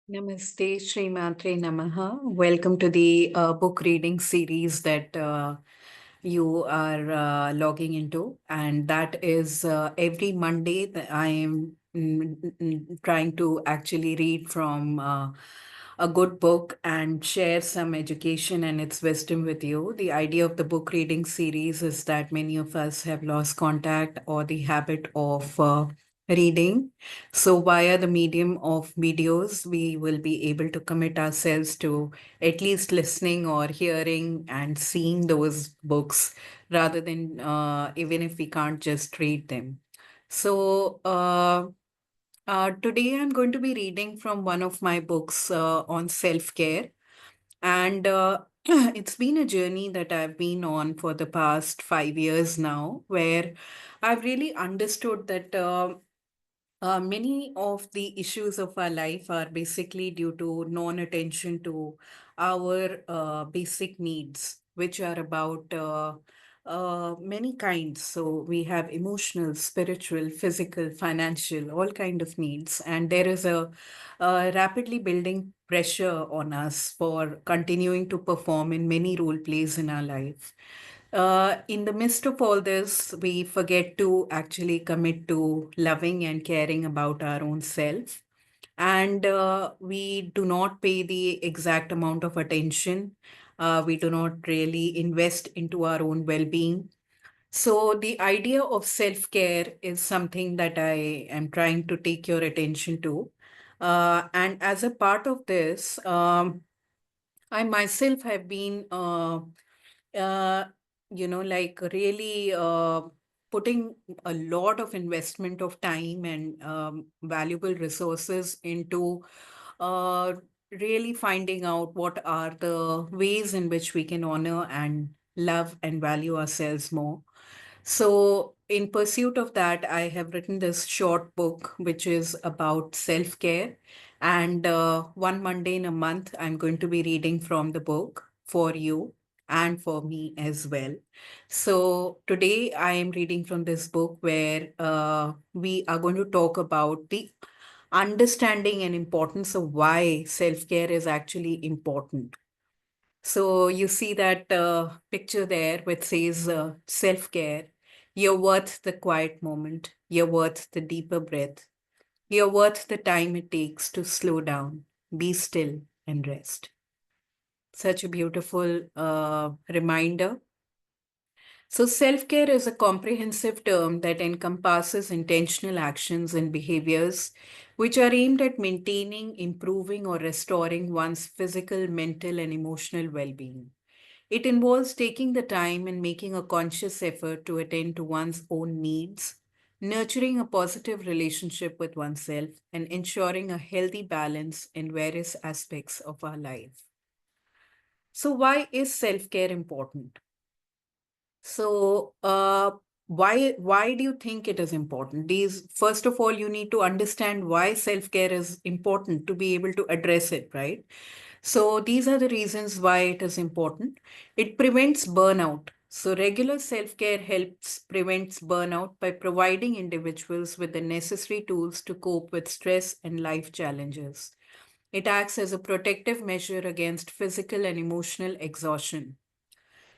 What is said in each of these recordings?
Namaste, Shree Namaha. Welcome to the book reading series that you are logging into. And that is every Monday that I am trying to actually read from a good book and share some education and its wisdom with you. The idea of the book reading series is that many of us have lost contact or the habit of reading. So, via the medium of videos, we will be able to commit ourselves to at least listening or hearing and seeing those books rather than even if we can't just read them. So, today I'm going to be reading from one of my books on self care. And it's been a journey that I've been on for the past 5 years now, where I've really understood that. Many of the issues of our life are basically due to non-attention to our basic needs, which are about many kinds. So we have emotional, spiritual, physical, financial, all kind of needs, and there is a rapidly building pressure on us for continuing to perform in many role plays in our life. In the midst of all this, we forget to actually commit to loving and caring about our own self. And we do not pay the exact amount of attention. We do not really invest into our own well being. So, the idea of self care is something that I am trying to take your attention to. And as a part of this, I myself have been uh, like really putting a lot of investment of time and valuable resources into uh, really finding out what are the ways in which we can honor and love and value ourselves more. So, in pursuit of that, I have written this short book, which is about self care. And one Monday in a month, I'm going to be reading from the book for you and for me as well. So, today I am reading from this book where we are going to talk about the understanding and importance of why self care is actually important. So you see that picture there which says self care. You're worth the quiet moment. You're worth the deeper breath. You're worth the time it takes to slow down, be still, and rest. Such a beautiful reminder. So, self care is a comprehensive term that encompasses intentional actions and behaviors which are aimed at maintaining, improving, or restoring one's physical, mental, and emotional well being. It involves taking the time and making a conscious effort to attend to one's own needs, nurturing a positive relationship with oneself, and ensuring a healthy balance in various aspects of our life. So, why is self care important? So, why do you think it is important? These first of all, you need to understand why self care is important to be able to address it, right? So these are the reasons why it is important. It prevents burnout. So regular self-care helps prevents burnout by providing individuals with the necessary tools to cope with stress and life challenges. It acts as a protective measure against physical and emotional exhaustion.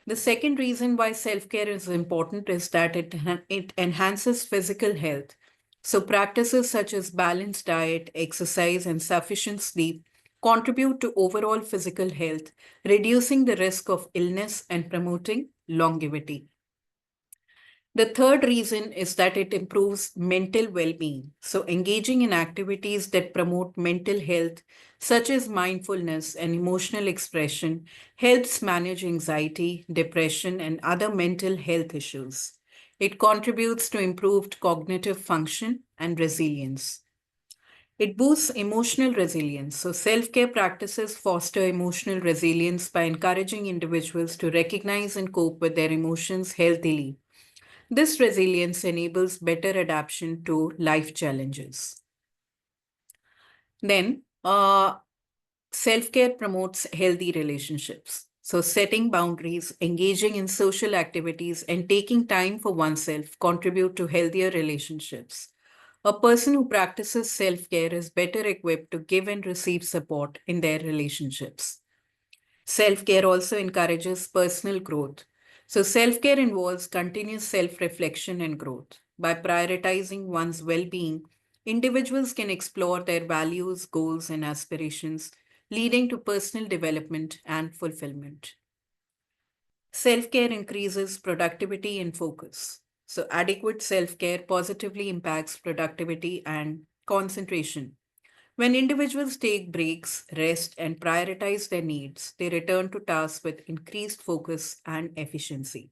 The second reason why self-care is important is that it enhances physical health. So practices such as balanced diet, exercise, and sufficient sleep contribute to overall physical health, reducing the risk of illness and promoting longevity. The third reason is that it improves mental well being. So, engaging in activities that promote mental health, such as mindfulness and emotional expression, helps manage anxiety, depression, and other mental health issues. It contributes to improved cognitive function and resilience. It boosts emotional resilience. So, self care practices foster emotional resilience by encouraging individuals to recognize and cope with their emotions healthily. This resilience enables better adaptation to life challenges. Then, self care promotes healthy relationships. So, setting boundaries, engaging in social activities, and taking time for oneself contribute to healthier relationships. A person who practices self care is better equipped to give and receive support in their relationships. Self care also encourages personal growth. So, self care involves continuous self reflection and growth. By prioritizing one's well being, individuals can explore their values, goals, and aspirations, leading to personal development and fulfillment. Self care increases productivity and focus. So, adequate self care positively impacts productivity and concentration. When individuals take breaks, rest, and prioritize their needs, they return to tasks with increased focus and efficiency.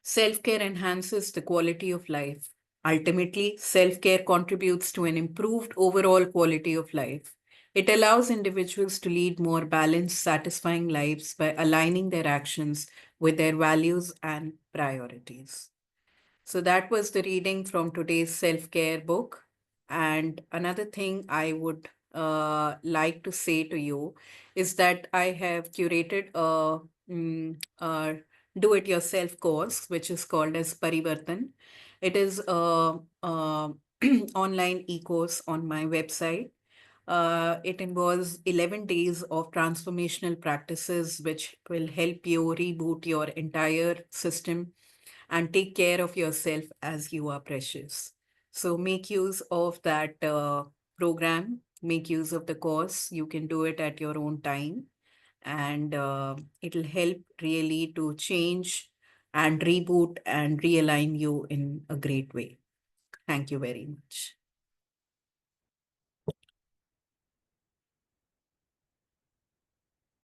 Self care enhances the quality of life. Ultimately, self care contributes to an improved overall quality of life. It allows individuals to lead more balanced, satisfying lives by aligning their actions with their values and priorities. So that was the reading from today's self care book. And another thing I would like to say to you is that I have curated a do it yourself course, which is called as Parivartan. It is a online e course on my website. It involves 11 days of transformational practices, which will help you reboot your entire system and take care of yourself as you are precious. So make use of that program, make use of the course. You can do it at your own time, and it'll help really to change and reboot and realign you in a great way. Thank you very much.